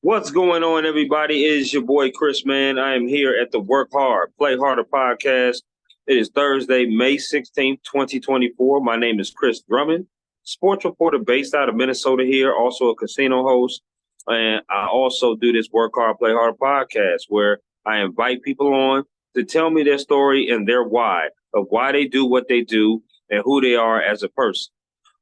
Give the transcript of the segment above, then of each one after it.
What's going on, everybody? It is your boy Chris, man. I am here at the Work Hard, Play Harder podcast. It is Thursday, May 16th, 2024. My name is Chris Drummond, sports reporter based out of Minnesota here, also a casino host. And I also do this Work Hard, Play Harder podcast where I invite people on to tell me their story and their why of why they do what they do and who they are as a person.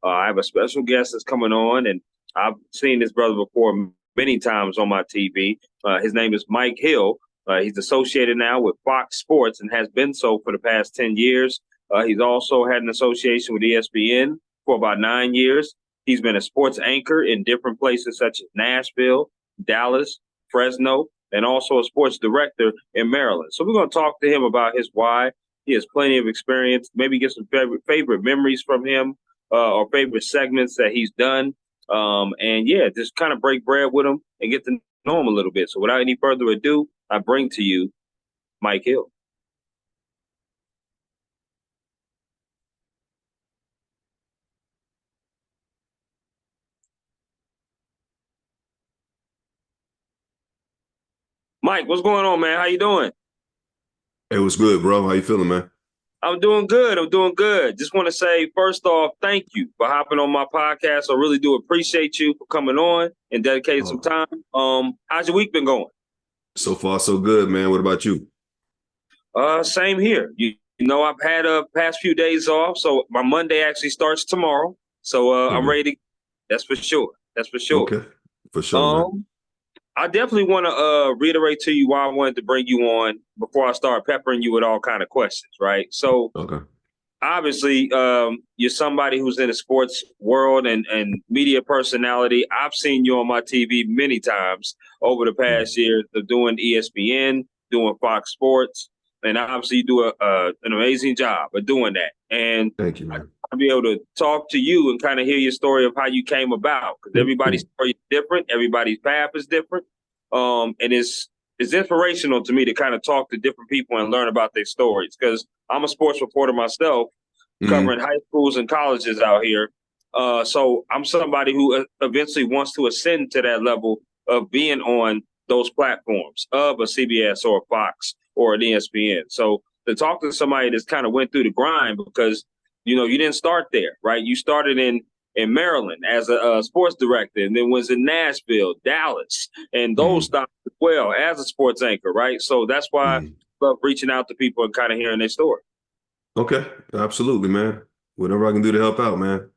I have a special guest that's coming on, and I've seen this brother before many times on my TV. His name is Mike Hill. He's associated now with Fox Sports and has been so for the past 10 years. He's also had an association with ESPN for about 9 years. He's been a sports anchor in different places such as Nashville, Dallas, Fresno, and also a sports director in Maryland. So we're going to talk to him about his why. He has plenty of experience, maybe get some favorite memories from him or favorite segments that he's done. And yeah, just kind of break bread with him and get to know him a little bit. So without any further ado, I bring to you Mike Hill. Mike, what's going on, man? How you doing? Hey, what's good, bro? How you feeling, man? I'm doing good. I'm doing good. Just want to say, first off, thank you for hopping on my podcast. I really do appreciate you for coming on and dedicating some time. How's your week been going? So far, so good, man. What about you? Same here. You know, I've had a past few days off, so my Monday actually starts tomorrow. So I'm ready to, that's for sure. That's for sure. Okay, for sure, man. I definitely want to reiterate to you why I wanted to bring you on before I start peppering you with all kind of questions, right? So obviously, you're somebody who's in the sports world and media personality. I've seen you on my TV many times over the past years of doing ESPN, doing Fox Sports, and obviously you do an amazing job of doing that. And thank you, man. I'll be able to talk to you and kind of hear your story of how you came about, because everybody's story is different, everybody's path is different, and it's inspirational to me to kind of talk to different people and learn about their stories, because I'm a sports reporter myself, covering high schools and colleges out here. So I'm somebody who eventually wants to ascend to that level of being on those platforms of a CBS or a Fox or an ESPN. So to talk to somebody that's kind of went through the grind, because you know you didn't start there, right? You started in Maryland as a sports director, and then was in Nashville, Dallas, and those stops as well as a sports anchor, right? So that's why I love reaching out to people and kind of hearing their story. Okay, absolutely, man. Whatever I can do to help out, man.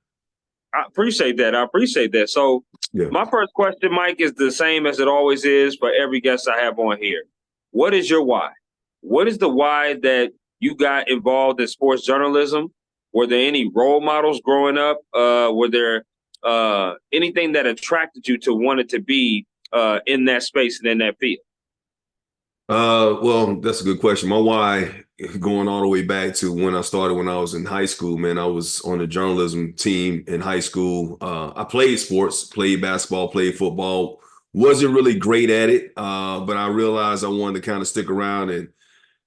I appreciate that. I appreciate that. So my first question, Mike, is the same as it always is for every guest I have on here. What is your why? What is the why that you got involved in sports journalism? Were there any role models growing up? Were there anything that attracted you to wanted to be in that space and in that field? Well, that's a good question. My why, going all the way back to when I started when I was in high school, man. I was on the journalism team in high school. I played sports, played basketball, played football. Wasn't really great at it, but I realized I wanted to kind of stick around and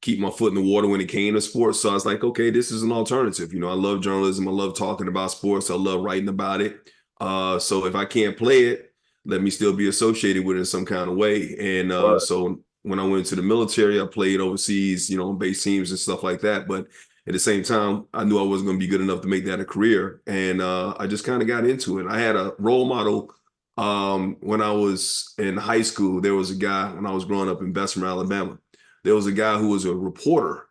keep my foot in the water when it came to sports. So I was like, okay, this is an alternative. You know, I love journalism. I love talking about sports. I love writing about it. So if I can't play it, let me still be associated with it in some kind of way. And so when I went to the military, I played overseas, you know, on base teams and stuff like that. But at the same time, I knew I wasn't going to be good enough to make that a career. And I just kind of got into it. I had a role model when I was in high school. There was a guy when I was growing up in Bessemer, Alabama. There was a guy who was a reporter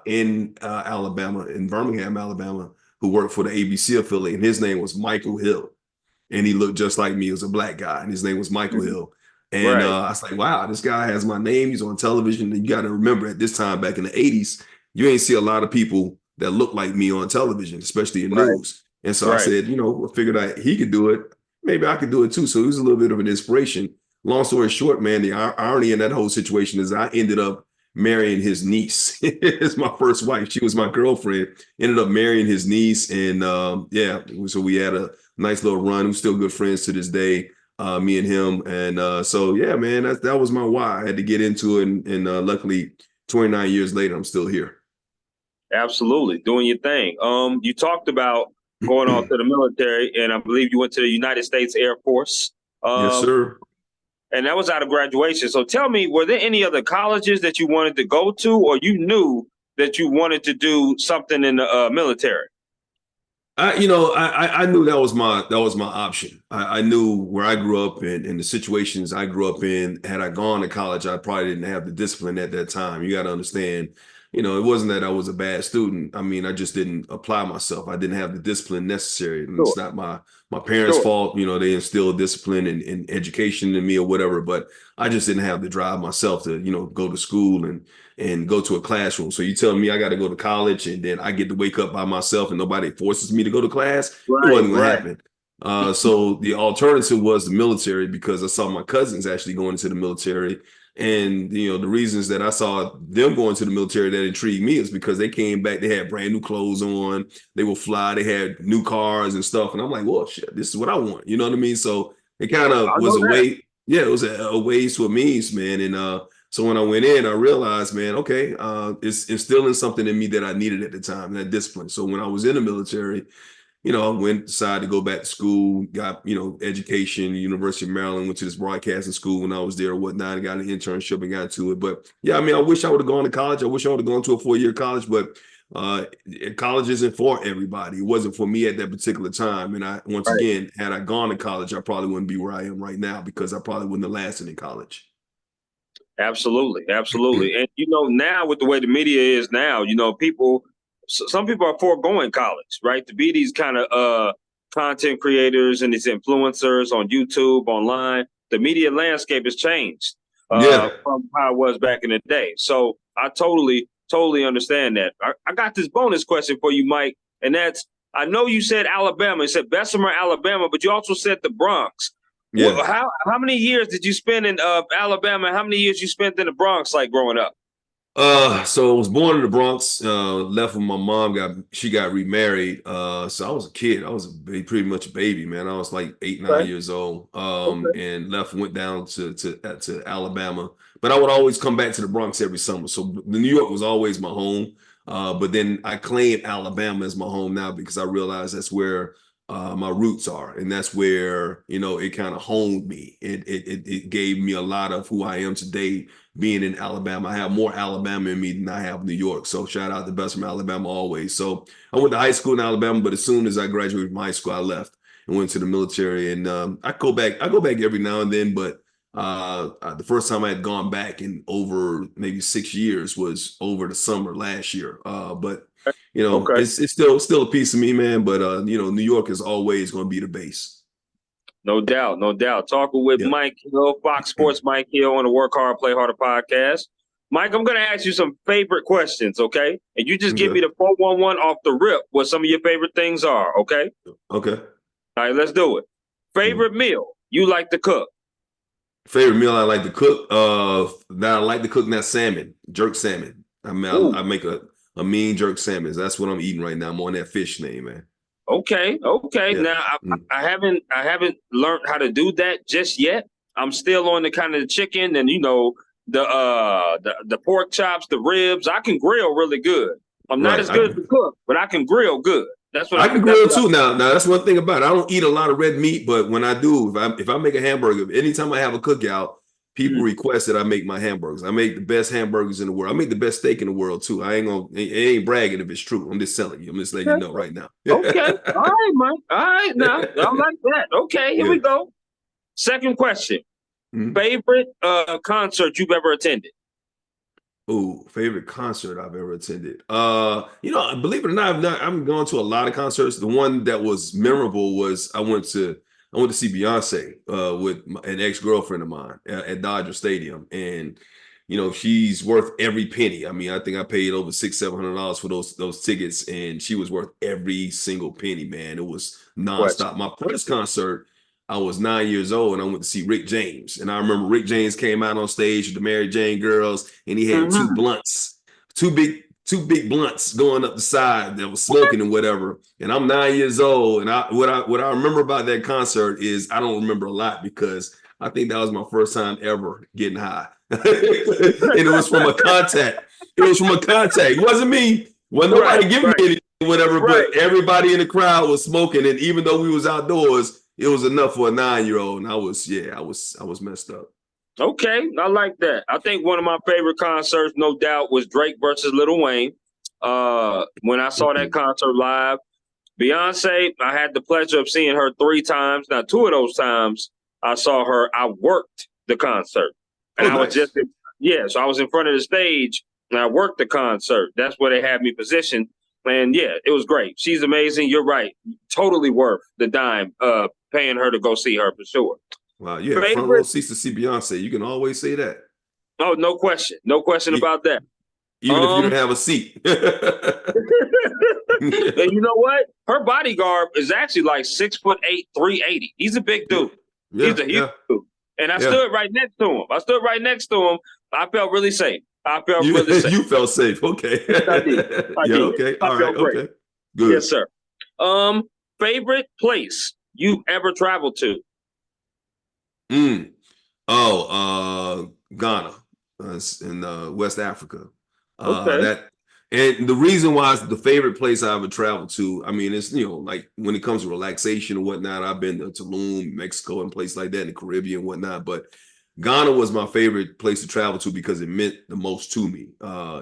in Alabama, in Birmingham, Alabama, who worked for the ABC affiliate. And his name was Michael Hill. And he looked just like me. He was a black guy. And his name was Michael Hill. And I was like, wow, this guy has my name. He's on television. And you got to remember, at this time back in the 80s, you ain't see a lot of people that look like me on television, especially in news. And so I said, you know, I figured out he could do it. Maybe I could do it too. So he was a little bit of an inspiration. Long story short, man, the irony in that whole situation is I ended up marrying his niece. It's my first wife. She was my girlfriend. Ended up marrying his niece. And so we had a nice little run. We're still good friends to this day. Me and him. And so, yeah, man, that was my why. I had to get into it. And luckily, 29 years later, I'm still here. Absolutely. Doing your thing. You talked about going off to the military, and I believe you went to the United States Air Force. Yes, sir. and that was out of graduation. So tell me, were there any other colleges that you wanted to go to, or you knew that you wanted to do something in the military? I knew that was my option. I knew where I grew up and the situations I grew up in. Had I gone to college, I probably didn't have the discipline at that time. You got to understand, it wasn't that I was a bad student. I mean, I just didn't apply myself. I didn't have the discipline necessary. And it's Sure, not my parents' sure. fault. They instilled discipline and education in me or whatever, but I just didn't have the drive myself to, go to school and go to a classroom. So you tell me I got to go to college and then I get to wake up by myself and nobody forces me to go to class. It Right, wasn't going to right. happen. So the alternative was the military because I saw my cousins actually going into the military. And, the reasons that I saw them going to the military that intrigued me is because they came back, they had brand new clothes on, they were fly, they had new cars and stuff. And I'm like, well, shit, this is what I want. You know what I mean? So it kind of I was know a that. way, yeah, it was a ways to a means, man. And so when I went in, I realized, man, okay, it's instilling something in me that I needed at the time, that discipline. So when I was in the military, decided to go back to school, got, education, University of Maryland, went to this broadcasting school when I was there or whatnot, and got an internship and got to it. But yeah, I mean, I wish I would have gone to college. I wish I would have gone to a 4-year college, but college isn't for everybody. It wasn't for me at that particular time. And once Right. again, had I gone to college, I probably wouldn't be where I am right now because I probably wouldn't have lasted in college. Absolutely, absolutely. And now with the way the media is now, some people are foregoing college, right, to be these kind of content creators and these influencers on YouTube, online. The media landscape has changed Yeah. from how it was back in the day. So I totally understand that. I got this bonus question for you, Mike, and that's, I know you said Alabama, you said Bessemer, Alabama, but you also said the Bronx. Yeah. How many years did you spend in Alabama? How many years you spent in the Bronx, like growing up? So I was born in the Bronx, left when my mom she got remarried. So I was a kid. I was pretty much a baby, man. I was like 8, 9 Okay. years old. Okay. And went down to Alabama. But I would always come back to the Bronx every summer. So New York was always my home. But then I claim Alabama as my home now because I realize that's where my roots are, and that's where it kind of honed me. It gave me a lot of who I am today being in Alabama. I have more Alabama in me than I have New York. So shout out to Best from Alabama always. So I went to high school in Alabama, but as soon as I graduated from high school, I left and went to the military. And I go back every now and then, but the first time I had gone back in over maybe 6 years was over the summer last year. But Okay. it's still a piece of me, man. But New York is always going to be the base. No doubt, no doubt. Talking with Yeah. Mike Hill, Fox Sports Mike Hill on the Work Hard, Play Harder podcast. Mike, I'm going to ask you some favorite questions, okay? And you just give me Okay. the 411 off the rip what some of your favorite things are, okay? Okay. All right, let's do it. Favorite meal you like to cook? Favorite meal I like to cook? That I like to cook, that salmon, jerk salmon. I mean, Ooh, I make a mean jerk salmon. That's what I'm eating right now. I'm on that fish name, man. okay. Yeah. Now Mm. I haven't learned how to do that just yet. I'm still on the kind of the chicken and the pork chops, the ribs. I can grill really good. I'm not Right. as good as the cook, but I can grill good. I can That's grill what too. Now that's one thing about it. I don't eat a lot of red meat, but when I do, if I make a hamburger, anytime I have a cookout, people Mm. request that I make my hamburgers. I make the best hamburgers in the world. I make the best steak in the world too. I ain't gonna, it ain't bragging if it's true. I'm just telling you. I'm just letting you Okay. know right now. Okay. All right, Mike. All right, now I like that. Okay, here Yeah. we go. Second question: Mhm. favorite concert you've ever attended? Oh, favorite concert I've ever attended. Believe it or not, I'm going to a lot of concerts. The one that was memorable was I went to see Beyonce with an ex-girlfriend of mine at Dodger Stadium. And she's worth every penny. I mean, I think I paid over $600-700 for those tickets, and she was worth every single penny, man. It was Question. nonstop. My first concert, I was 9 years old and I went to see Rick James. And I remember Rick James came out on stage with the Mary Jane Girls and he had two Mm-hmm. blunts, two big blunts going up the side that was smoking and whatever. And I'm 9 years old. And what I remember about that concert is I don't remember a lot because I think that was my first time ever getting high. And it was from a contact. It was from a contact. It wasn't me. Wasn't nobody giving me anything, whatever, Right. but everybody in the crowd was smoking. And even though we was outdoors, it was enough for a 9-year-old. And I was messed up. Okay, I like that. I think one of my favorite concerts, no doubt, was Drake versus Lil Wayne. When I saw that Mhm. concert live, Beyonce, I had the pleasure of seeing her 3 times. Now, 2 of those times I saw her, I worked the concert. And Oh, I was just, nice. yeah, so I was in front of the stage and I worked the concert. That's where they had me positioned. And yeah, it was great. She's amazing. You're right. Totally worth the dime, paying her to go see her for sure. Wow, you had front row Favorite? seats to see Beyonce. You can always say that. Oh, no question. No question E- about that. Even if you Um, don't have a seat. and you know what? Her bodyguard is actually like 6'8", 380. He's a big Yeah, dude. He's yeah, a huge yeah, dude. And I yeah. stood right next to him. I felt really safe. I felt You really safe. you felt safe. Okay. Yes, I did. I Yeah, did. okay. I All right. felt great. Okay. Good. Yes, sir. Um, Favorite place you've ever traveled to? Mm. Oh, Ghana, in West Africa. Okay. That and the reason why it's the favorite place I ever traveled to. I mean, it's like when it comes to relaxation and whatnot. I've been to Tulum, Mexico, and places like that in the Caribbean and whatnot. But Ghana was my favorite place to travel to because it meant the most to me.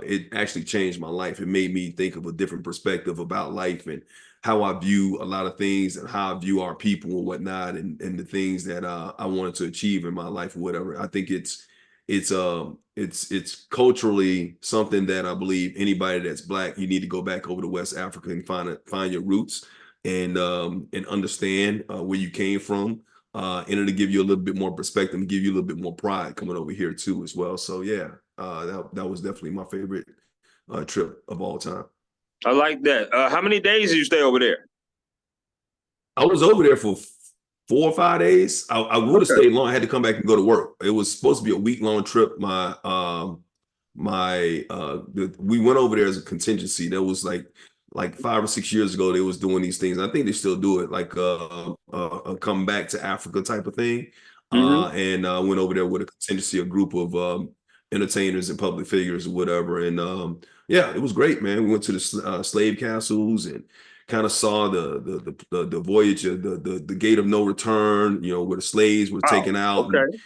It actually changed my life. It made me think of a different perspective about life and how I view a lot of things and how I view our people and whatnot and the things that I wanted to achieve in my life or whatever. I think it's culturally something that I believe anybody that's black, you need to go back over to West Africa and find your roots and understand where you came from. And it'll give you a little bit more perspective and give you a little bit more pride coming over here too as well. So yeah, that was definitely my favorite trip of all time. I like that. How many days did you stay over there? I was over there for 4 or 5 days. I would have Okay. stayed long. I had to come back and go to work. It was supposed to be a week-long trip. We went over there as a contingency. That was like 5 or 6 years ago. They was doing these things. I think they still do it, like a come back to Africa type of thing. Mm-hmm. And went over there with a contingency, a group of entertainers and public figures or whatever. And yeah, it was great, man. We went to the slave castles and kind of saw the voyage of the gate of no return, where the slaves were Wow. taken out and Okay.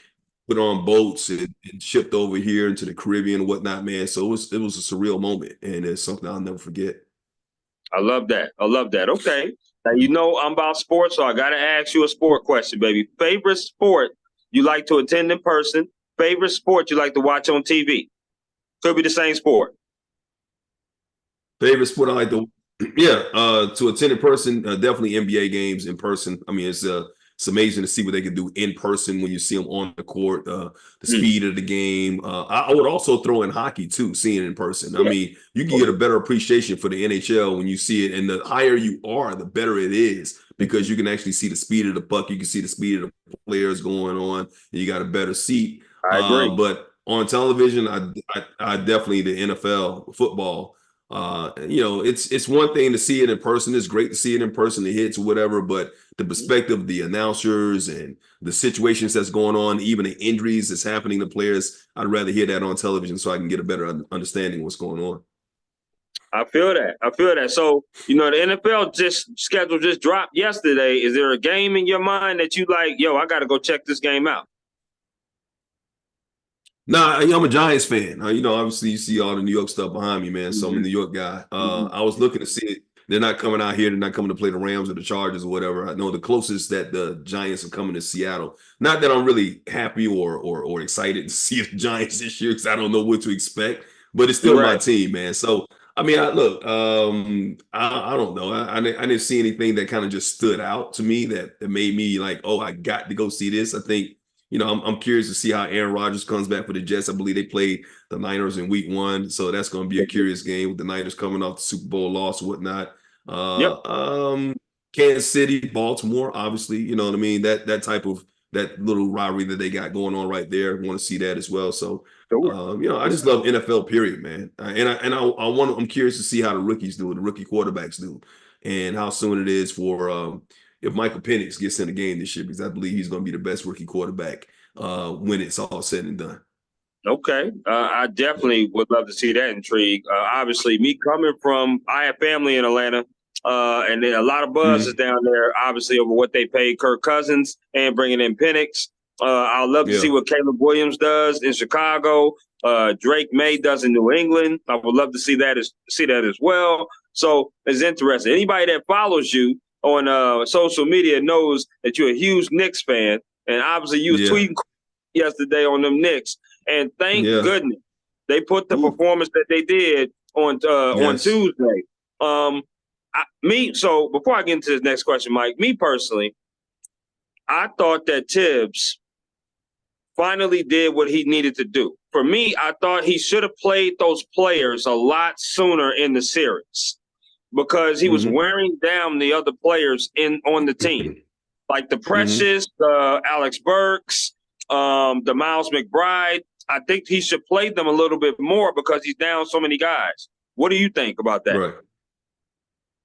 put on boats and shipped over here into the Caribbean and whatnot, man. So it was a surreal moment, and it's something I'll never forget. I love that. I love that. Okay. Now, you know I'm about sports, so I got to ask you a sport question, baby. Favorite sport you like to attend in person? Favorite sport you like to watch on TV? Could be the same sport. Favorite sport I like to, yeah, to attend in person, definitely NBA games in person. I mean, it's amazing to see what they can do in person when you see them on the court, the Hmm. speed of the game. I would also throw in hockey too, seeing it in person. I Yeah. mean, you can get a better appreciation for the NHL when you see it, and the higher you are, the better it is because you can actually see the speed of the puck, you can see the speed of the players going on, and you got a better seat. I agree. But on television, I definitely the NFL football. It's one thing to see it in person. It's great to see it in person, the hits or whatever, but the perspective of the announcers and the situations that's going on, even the injuries that's happening to players, I'd rather hear that on television so I can get a better understanding of what's going on. I feel that. I feel that. So, the NFL schedule just dropped yesterday. Is there a game in your mind that you like, yo, I got to go check this game out? Nah, I'm a Giants fan. Obviously you see all the New York stuff behind me, man. So I'm a Mm-hmm. New York guy. Mm-hmm. I was looking to see it. They're not coming out here. They're not coming to play the Rams or the Chargers or whatever. I know the closest that the Giants are coming to Seattle. Not that I'm really happy or excited to see the Giants this year because I don't know what to expect, but it's still my Right. team, man. So I mean, I don't know. I didn't see anything that kind of just stood out to me that made me like, oh, I got to go see this. I think I'm curious to see how Aaron Rodgers comes back for the Jets. I believe they played the Niners in week 1. So that's going to be a curious game with the Niners coming off the Super Bowl loss or whatnot. Yep. Kansas City, Baltimore, obviously, you know what I mean? That type of that little rivalry that they got going on right there. Want to see that as well. So, Sure. I just love NFL period, man. I'm curious to see how the rookies do, the rookie quarterbacks do, and how soon it is for if Michael Penix gets in the game this year, because I believe he's going to be the best rookie quarterback when it's all said and done. Okay. I definitely would love to see that intrigue. Obviously, me coming from, I have family in Atlanta, and then a lot of buzz is Mhm. down there, obviously, over what they paid Kirk Cousins and bringing in Penix. I'd love to Yeah. see what Caleb Williams does in Chicago. Drake May does in New England. I would love to see that as well. So it's interesting. Anybody that follows you on social media knows that you're a huge Knicks fan, and obviously you was Yeah. tweeting yesterday on them Knicks. And thank Yeah. goodness they put the performance that they did on Yes. Tuesday. So before I get into this next question, Mike, me personally, I thought that Tibbs finally did what he needed to do. For me, I thought he should have played those players a lot sooner in the series because he was wearing down the other players on the team, like the Precious, Alex Burks, the Miles McBride. I think he should play them a little bit more because he's down so many guys. What do you think about that? Right.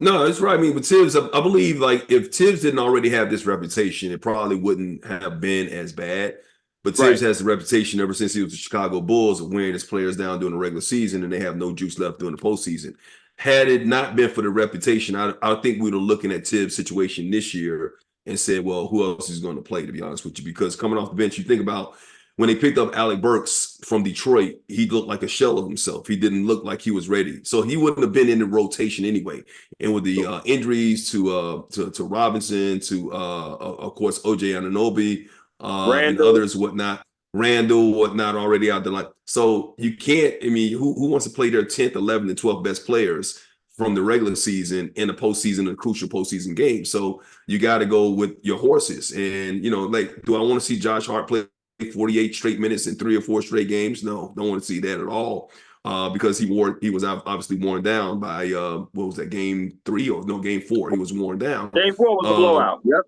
No, that's right. I mean, with Tibbs, I believe like if Tibbs didn't already have this reputation, it probably wouldn't have been as bad. But Tibbs has a reputation ever since he was the Chicago Bulls of wearing his players down during the regular season, and they have no juice left during the postseason. Had it not been for the reputation, I think we were looking at Tibbs' situation this year and said, well, who else is going to play, to be honest with you? Because coming off the bench, you think about when they picked up Alec Burks from Detroit, he looked like a shell of himself. He didn't look like he was ready. So he wouldn't have been in the rotation anyway. And with the injuries to Robinson, to of course OJ Anunoby, and others, whatnot, Randall, whatnot, already out there. Like, so you can't. I mean, who wants to play their 10th, 11th, and 12th best players from the regular season in a postseason, a crucial postseason game? So you got to go with your horses. And like, do I want to see Josh Hart play 48 straight minutes in 3 or 4 straight games? No, don't want to see that at all. Because he was obviously worn down by what was that, game 3 or no, game 4? He was worn down. Game 4 was a blowout. Yep.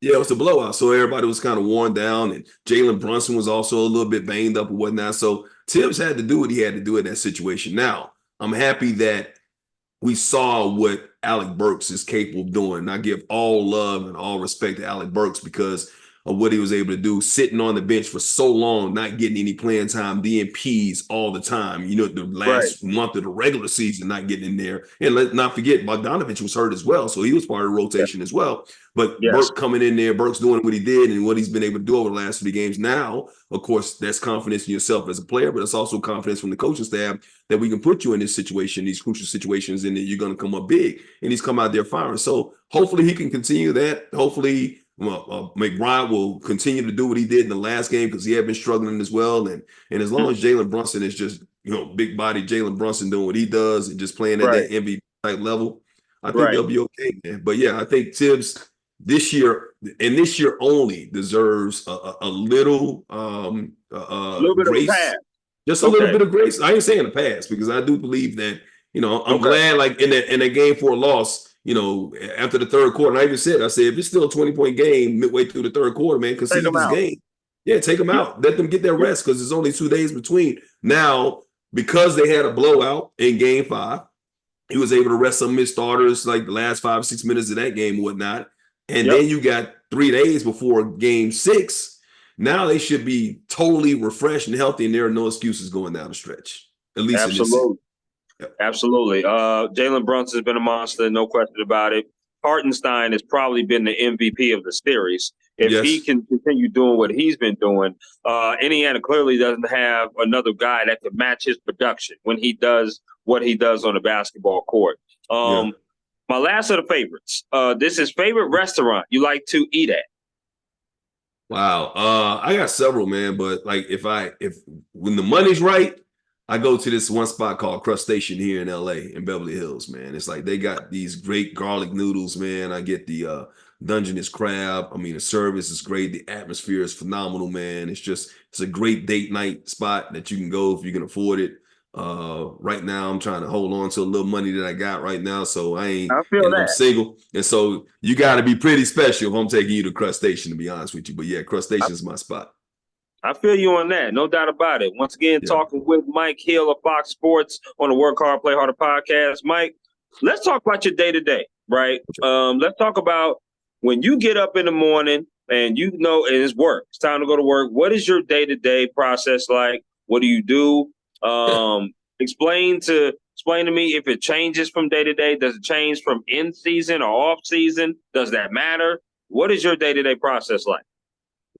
Yeah, it was a blowout. So everybody was kind of worn down, and Jalen Brunson was also a little bit banged up and whatnot. So Tibbs had to do what he had to do in that situation. Now, I'm happy that we saw what Alec Burks is capable of doing. And I give all love and all respect to Alec Burks because of what he was able to do, sitting on the bench for so long, not getting any playing time, DNPs all the time. The last month of the regular season, not getting in there. And let's not forget, Bogdanovich was hurt as well, so he was part of the rotation as well. But Burks coming in there, Burks doing what he did and what he's been able to do over the last 3 games. Now, of course, that's confidence in yourself as a player, but it's also confidence from the coaching staff that we can put you in this situation, these crucial situations, and that you're going to come up big. And he's come out there firing. So hopefully he can continue that. Hopefully McBride will continue to do what he did in the last game because he had been struggling as well. And as long as Jalen Brunson is just, big body Jalen Brunson doing what he does and just playing at that MVP type level, I think they'll be okay, man. But yeah, I think Tibbs this year and this year only deserves a little bit grace, of pass. Just a little bit of grace. I ain't saying a pass because I do believe that, I'm glad like in that game 4 loss, after the third quarter, and I said, if it's still a 20-point game midway through the third quarter, man, concede this game. Yeah, take them out. Let them get their rest because there's only 2 days between. Now, because they had a blowout in game 5, he was able to rest some of his starters like the last 5 or 6 minutes of that game and whatnot. And then you got 3 days before game 6. Now they should be totally refreshed and healthy, and there are no excuses going down the stretch. At least absolutely. Absolutely. Jalen Brunson's been a monster, no question about it. Hartenstein has probably been the MVP of the series. If he can continue doing what he's been doing, Indiana clearly doesn't have another guy that can match his production when he does what he does on the basketball court. My last of the favorites. This is favorite restaurant you like to eat at. Wow. I got several, man, but like if when the money's right, I go to this one spot called Crustacean here in LA in Beverly Hills, man. It's like they got these great garlic noodles, man. I get the Dungeness crab. I mean, the service is great. The atmosphere is phenomenal, man. It's a great date night spot that you can go if you can afford it. Right now I'm trying to hold on to a little money that I got right now, so I'm single, and so you got to be pretty special if I'm taking you to Crustacean, to be honest with you. But yeah, Crustacean is my spot. I feel you on that, no doubt about it. Once again, talking with Mike Hill of Fox Sports on the Work Hard, Play Harder podcast. Mike, let's talk about your day-to-day, right? Let's talk about when you get up in the morning and and it's work. It's time to go to work. What is your day-to-day process like? What do you do? Explain to me if it changes from day to day. Does it change from in season or off season? Does that matter? What is your day-to-day process like?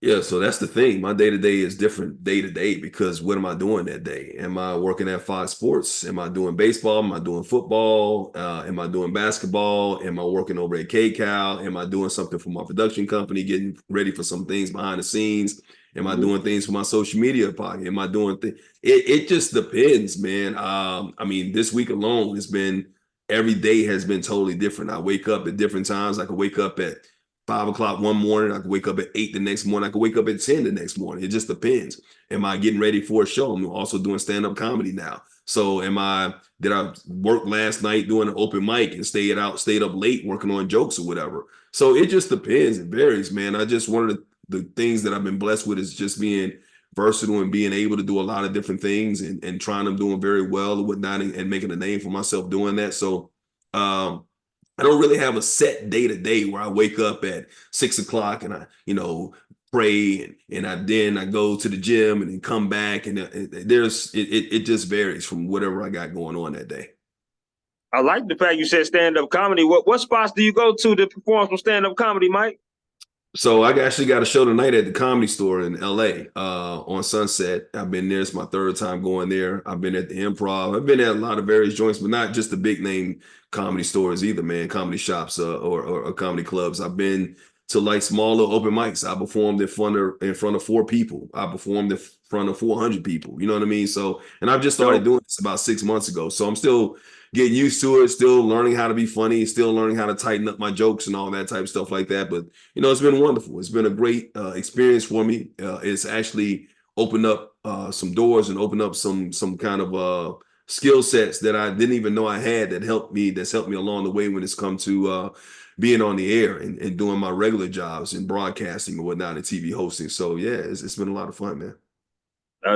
Yeah, so that's the thing. My day to day is different day to day because what am I doing that day? Am I working at Fox Sports? Am I doing baseball? Am I doing football? Am I doing basketball? Am I working over at KCal? Am I doing something for my production company, getting ready for some things behind the scenes? Am I Mhm. doing things for my social media pocket? Am I doing things? It just depends, man. I mean, this week alone, it's been every day has been totally different. I wake up at different times. I could wake up at 5 o'clock one morning. I could wake up at 8 the next morning. I could wake up at 10 the next morning. It just depends. Am I getting ready for a show? I'm also doing stand-up comedy now. So did I work last night doing an open mic and stayed up late working on jokes or whatever? So it just depends. It varies, man. I just one of the things that I've been blessed with is just being versatile and being able to do a lot of different things and trying them doing very well and whatnot and making a name for myself doing that. So um I don't really have a set day to day where I wake up at 6 o'clock and pray and I go to the gym and then come back and it just varies from whatever I got going on that day. I like the fact you said stand up comedy. What spots do you go to perform some stand up comedy, Mike? So I actually got a show tonight at the Comedy Store in LA on Sunset. I've been there. It's my third time going there. I've been at the Improv. I've been at a lot of various joints, but not just the big name comedy stores either, man. Comedy shops or comedy clubs. I've been to like smaller open mics. I performed in front of 4 people. I performed in front of 400 people. You know what I mean? So, and I've just started Dope. doing this about 6 months ago. So I'm still getting used to it, still learning how to be funny, still learning how to tighten up my jokes and all that type of stuff like that. But it's been wonderful. It's been a great experience for me. It's actually opened up some doors and opened up some kind of skill sets that I didn't even know I had that's helped me along the way when it's come to being on the air and doing my regular jobs in broadcasting and whatnot and TV hosting. So yeah, it's been a lot of fun, man.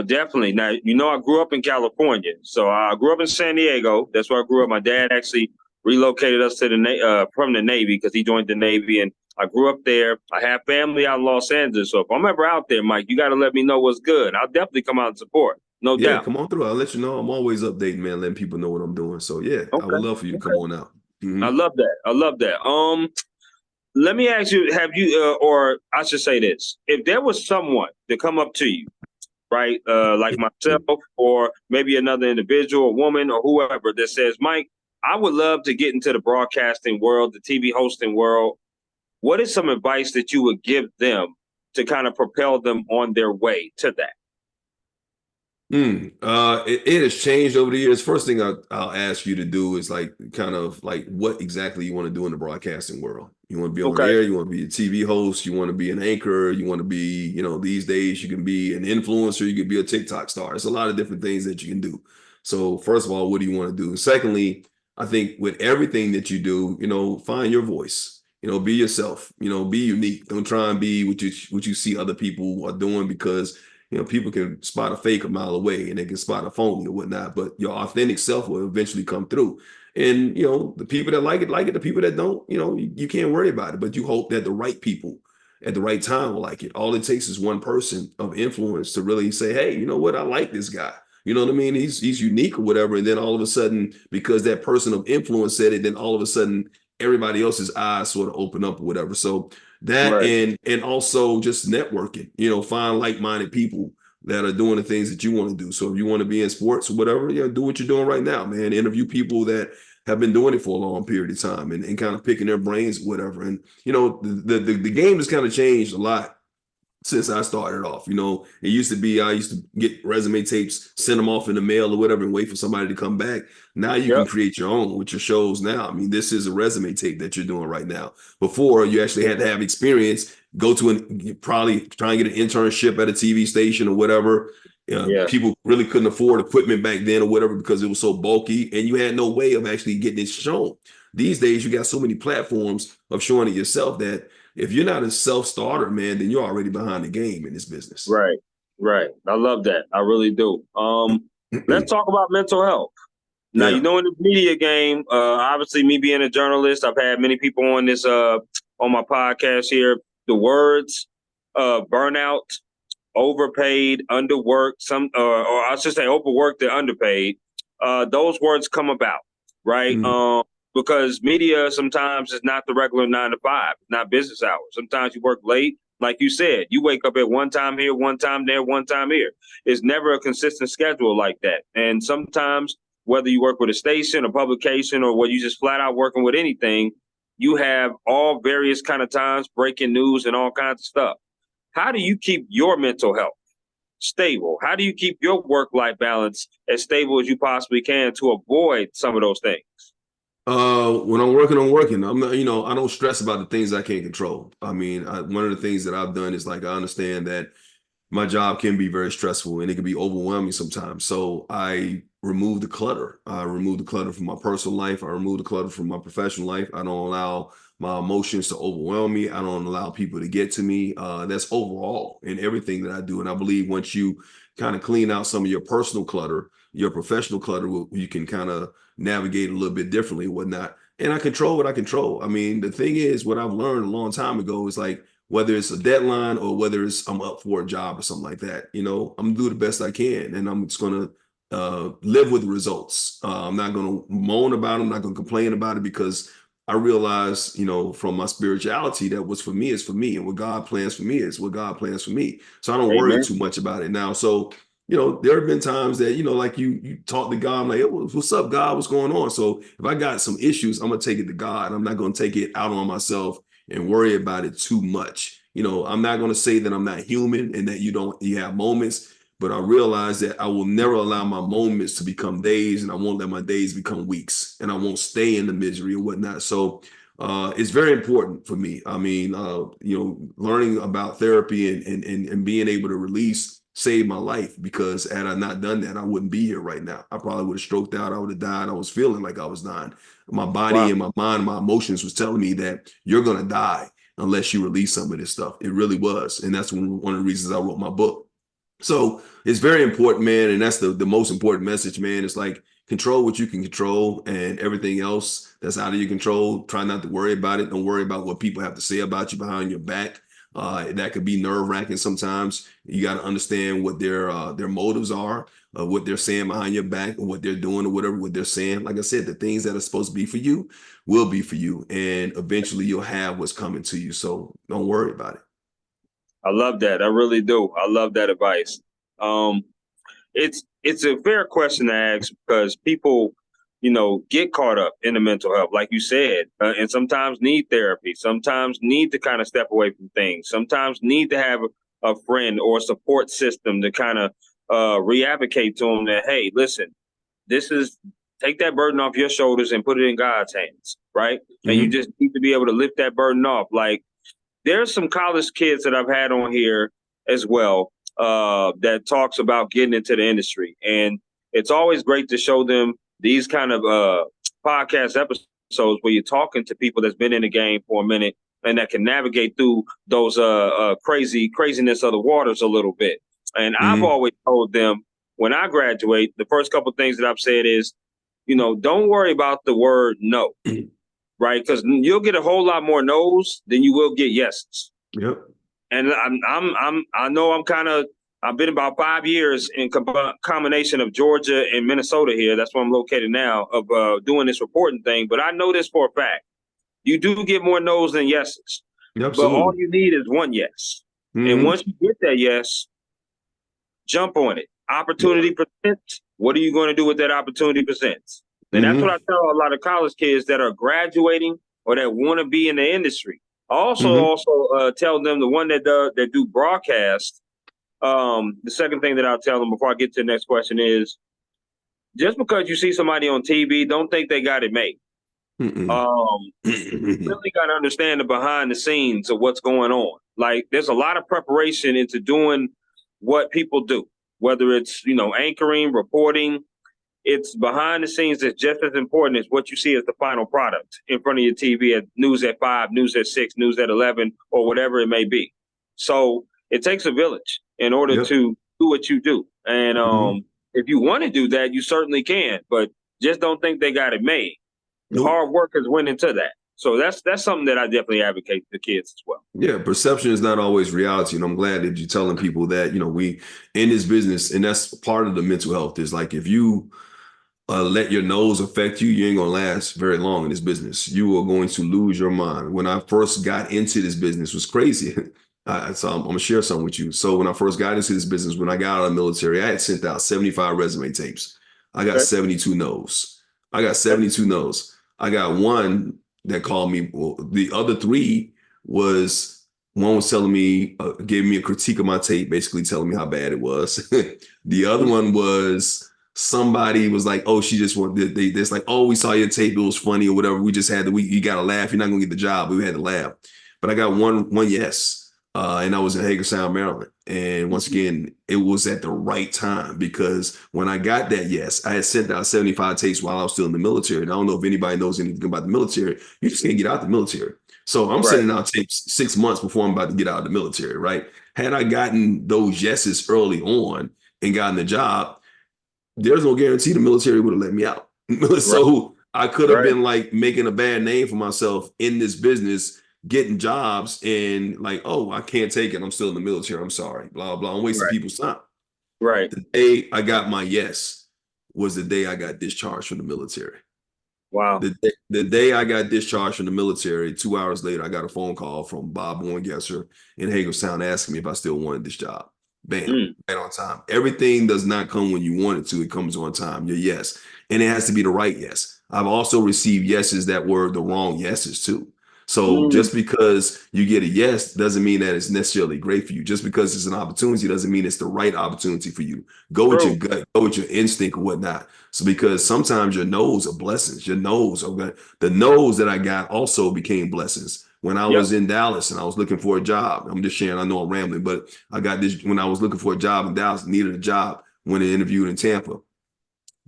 Definitely. Now, I grew up in California. So I grew up in San Diego. That's where I grew up. My dad actually relocated us to from the Navy because he joined the Navy. And I grew up there. I have family out in Los Angeles. So if I'm ever out there, Mike, you got to let me know what's good. I'll definitely come out and support. No Yeah, doubt. come on through. I'll let you know. I'm always updating, man, letting people know what I'm doing. So yeah, I would Okay. love for you to come Okay. on out. I Mhm. love that. I love that. Let me ask you, have you, or I should say this, if there was someone to come up to you, right? Like myself, or maybe another individual, a woman, or whoever that says, Mike, I would love to get into the broadcasting world, the TV hosting world. What is some advice that you would give them to kind of propel them on their way to that? It has changed over the years. First thing I'll ask you to do is like kind of like what exactly you want to do in the broadcasting world. You want to be on Okay. air, you want to be a TV host, you want to be an anchor, you want to be, these days you can be an influencer, you could be a TikTok star. There's a lot of different things that you can do. So first of all, what do you want to do? Secondly, I think with everything that you do, find your voice. Be yourself. Be unique. Don't try and be what you see other people are doing because people can spot a fake a mile away and they can spot a phony or whatnot, but your authentic self will eventually come through. And, the people that like it. The people that don't, you can't worry about it, but you hope that the right people at the right time will like it. All it takes is one person of influence to really say, hey, you know what? I like this guy. You know what I mean? He's unique or whatever. And then all of a sudden, because that person of influence said it, then all of a sudden everybody else's eyes sort of open up or whatever. So that Right. and also just networking, find like-minded people that are doing the things that you want to do. So if you want to be in sports or whatever, do what you're doing right now, man. Interview people that have been doing it for a long period of time and kind of picking their brains, whatever. And the game has kind of changed a lot since I started off. It used to be I used to get resume tapes, send them off in the mail or whatever, and wait for somebody to come back. Now you can Yep. create your own with your shows now. I mean, this is a resume tape that you're doing right now. Before, you actually had to have experience, go to probably try and get an internship at a TV station or whatever. Yeah. People really couldn't afford equipment back then or whatever because it was so bulky, and you had no way of actually getting it shown. These days, you got so many platforms of showing it yourself that if you're not a self-starter, man, then you're already behind the game in this business. Right. Right. I love that. I really do. Let's talk about mental health. Now, Yeah. in the media game, obviously me being a journalist, I've had many people on this on my podcast here. The words burnout, overpaid, underworked, or I should say overworked and underpaid. Those words come about, right? Mhm. Because media sometimes is not the regular 9 to 5, it's not business hours. Sometimes you work late, Like you said, you wake up at one time here, one time there, one time here. It's never a consistent schedule like that. And sometimes, whether you work with a station, a publication, or whether you just flat out working with anything, you have all various kind of times, breaking news and all kinds of stuff. How do you keep your mental health stable? How do you keep your work-life balance as stable as you possibly can to avoid some of those things? When I'm working, I'm working. I'm not, I don't stress about the things I can't control. I mean, one of the things that I've done is like, I understand that my job can be very stressful and it can be overwhelming sometimes. So I remove the clutter. I remove the clutter from my personal life. I remove the clutter from my professional life. I don't allow my emotions to overwhelm me. I don't allow people to get to me. That's overall in everything that I do. And I believe once you kind of clean out some of your personal clutter, your professional clutter, you can kind of navigate a little bit differently and whatnot. And I control what I control. I mean, the thing is, what I've learned a long time ago is like, whether it's a deadline or whether it's I'm up for a job or something like that, I'm gonna do the best I can, and I'm just gonna live with the results. I'm not gonna moan about it. I'm not gonna complain about it because I realize, from my spirituality that what's for me is for me, and what God plans for me is what God plans for me. So I don't worry Amen. too much about it now. So there have been times that like you talk to God, I'm like, hey, what's up, God? What's going on? So if I got some issues, I'm gonna take it to God. I'm not gonna take it out on myself and worry about it too much. I'm not going to say that I'm not human and that you have moments, but I realize that I will never allow my moments to become days, and I won't let my days become weeks, and I won't stay in the misery or whatnot. So it's very important for me. I mean, learning about therapy and being able to release saved my life, because had I not done that, I wouldn't be here right now. I probably would have stroked out. I would have died. I was feeling like I was dying. My body Wow. and my mind, and my emotions was telling me that you're going to die unless you release some of this stuff. It really was. And that's one of the reasons I wrote my book. So it's very important, man. And that's the most important message, man. It's like, control what you can control, and everything else that's out of your control, try not to worry about it. Don't worry about what people have to say about you behind your back. That could be nerve-wracking sometimes. You got to understand what their motives are, what they're saying behind your back, or what they're doing, or whatever what they're saying. Like I said, the things that are supposed to be for you will be for you, and eventually you'll have what's coming to you. So don't worry about it. I love that. I really do. I love that advice. Um, it's a fair question to ask because people, get caught up in the mental health, like you said, and sometimes need therapy, sometimes need to kind of step away from things, sometimes need to have a friend or a support system to kind of re-advocate to them that, hey, listen, this is take that burden off your shoulders and put it in God's hands, right? And you Mm-hmm. just need to be able to lift that burden off. Like there's some college kids that I've had on here as well that talks about getting into the industry. And it's always great to show them these kind of podcast episodes where you're talking to people that's been in the game for a minute and that can navigate through those craziness of the waters a little bit. And I've Mm-hmm. always told them when I graduate, the first couple of things that I've said is, don't worry about the word no, right? Because you'll get a whole lot more no's than you will get yeses. Yep. And I know I've been about 5 years in combination of Georgia and Minnesota here. That's where I'm located now of doing this reporting thing. But I know this for a fact. You do get more no's than yeses, but all Absolutely. you need is one yes. And Mm-hmm. once you get that yes, jump on it. Yeah. Opportunity presents. What are you going to do with that opportunity presents? And that's what Mm-hmm. I tell a lot of college kids that are graduating or that want to be in the industry. I Mm-hmm. also tell them the one that do broadcast. The second thing that I'll tell them before I get to the next question is just because you see somebody on TV, don't think they got it made. Mm-mm. You really got to understand the behind the scenes of what's going on. Like there's a lot of preparation into doing what people do, whether it's, anchoring, reporting, it's behind the scenes that's just as important as what you see as the final product in front of your TV at news at 5, news at 6, news at 11, or whatever it may be. So it takes a village in order Yep. to do what you do. And Mm-hmm. if you want to do that, you certainly can, but just don't think they got it made. Nope. Hard work has went into that. So that's something that I definitely advocate to kids as well. Yeah, perception is not always reality. And I'm glad that you're telling people that, we in this business, and that's part of the mental health is like if you let your nose affect you, you ain't gonna last very long in this business. You are going to lose your mind. When I first got into this business, it was crazy. So I'm gonna share something with you. So when I first got into this business, when I got out of the military, I had sent out 75 resume tapes. I got Okay. 72 no's. I got 72 no's. I got one that called me. Well, the other three was one was telling me, giving me a critique of my tape, basically telling me how bad it was. The other one was somebody was like, "Oh, she just wanted." It's like, "Oh, we saw your tape. It was funny or whatever. We just had to. You got to laugh. You're not gonna get the job. But we had to laugh." But I got one yes. And I was in Hagerstown, Maryland. And once again, it was at the right time because when I got that yes, I had sent out 75 tapes while I was still in the military. And I don't know if anybody knows anything about the military. You just can't get out the military. So I'm Right. sending out tapes 6 months before I'm about to get out of the military, right? Had I gotten those yeses early on and gotten the job, there's no guarantee the military would have let me out. Right. So I could have Right. been like making a bad name for myself in this business, getting jobs and like, oh, I can't take it. I'm still in the military. I'm sorry. Blah, blah. I'm wasting Right. people's time. Right. The day I got my yes was the day I got discharged from the military. Wow. The day I got discharged from the military, 2 hours later, I got a phone call from Bob Warngesser in Hagerstown asking me if I still wanted this job. Bam, Mm. right on time. Everything does not come when you want it to. It comes on time. Your yes. And it has to be the right yes. I've also received yeses that were the wrong yeses too. So Mm. just because you get a yes doesn't mean that it's necessarily great for you. Just because it's an opportunity doesn't mean it's the right opportunity for you. Go with your True. gut, go with your instinct or whatnot. So because sometimes your no's are blessings. Your no's are the no's that I got also became blessings. When I Yep. was in Dallas and I was looking for a job, I'm just sharing, I know I'm rambling, but I got this when I was looking for a job in Dallas, needed a job when I interviewed in Tampa.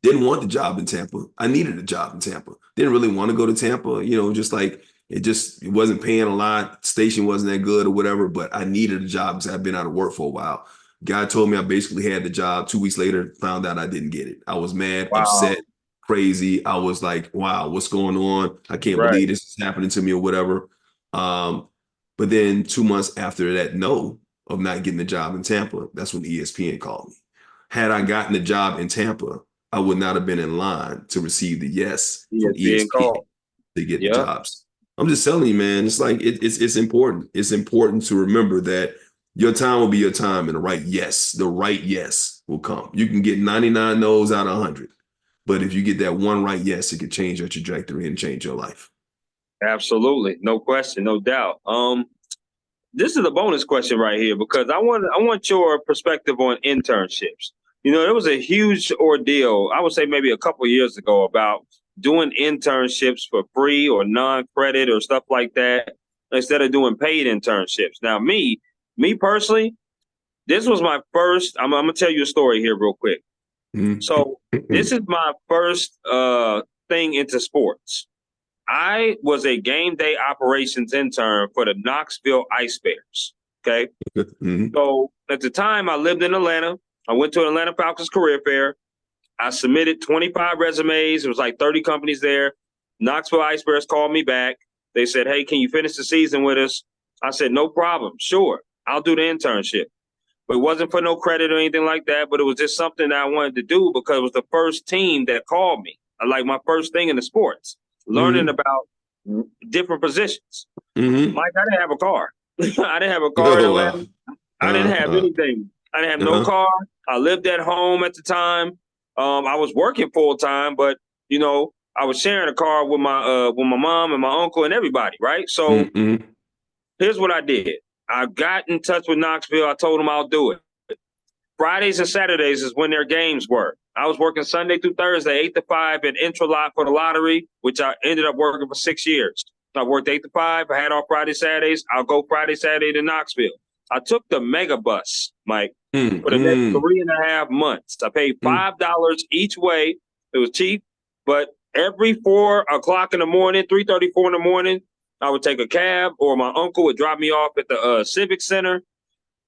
Didn't want the job in Tampa. I needed a job in Tampa. Didn't really want to go to Tampa, just like it wasn't paying a lot. Station wasn't that good or whatever, but I needed a job because I'd been out of work for a while. Guy told me I basically had the job. 2 weeks later, found out I didn't get it. I was mad, Wow. upset, crazy. I was like, wow, what's going on? I can't Right. believe this is happening to me or whatever. Um, but then 2 months after that, no, of not getting the job in Tampa, that's when ESPN called me. Had I gotten the job in Tampa, I would not have been in line to receive the yes from Yes, being ESPN called. to get the Yeah. jobs. I'm just telling you, man. It's like it's important. It's important to remember that your time will be your time, and the right yes will come. You can get 99 no's out of 100, but if you get that one right yes, it could change your trajectory and change your life. Absolutely. No question. No doubt. This is a bonus question right here because I want your perspective on internships. There was a huge ordeal, I would say maybe a couple of years ago, about doing internships for free or non-credit or stuff like that instead of doing paid internships. Now, me personally, this was my first. I'm gonna tell you a story here real quick. So this is my first thing into sports. I was a game day operations intern for the Knoxville Ice Bears. Okay. Mhm. So at the time I lived in Atlanta. I went to Atlanta Falcons career fair. I submitted 25 resumes. It was like 30 companies there. Knoxville Ice Bears called me back. They said, "Hey, can you finish the season with us?" I said, "No problem. Sure. I'll do the internship." But it wasn't for no credit or anything like that. But it was just something that I wanted to do because it was the first team that called me. Like my first thing in the sports, learning Mhm. about different positions. Mhm. Mike, I didn't have a car. I didn't have a car in Oh Atlanta. wow. I didn't have Uh, anything. I didn't have no uh, car. I lived at home at the time. I was working full time, but I was sharing a car with my mom and my uncle and everybody, right? So mm-mm. here's what I did. I got in touch with Knoxville. I told them I'll do it. Fridays and Saturdays is when their games were. I was working Sunday through Thursday, 8 to 5 at Intralot for the lottery, which I ended up working for 6 years. I worked 8 to 5. I had off Friday, Saturdays. I'll go Friday, Saturday to Knoxville. I took the mega bus, Mike, for the next Mm-mm. 3.5 months. I paid Mm. $5 each way. It was cheap, but every 4 o'clock in the morning, 3:34 in the morning, I would take a cab, or my uncle would drop me off at the Civic Center.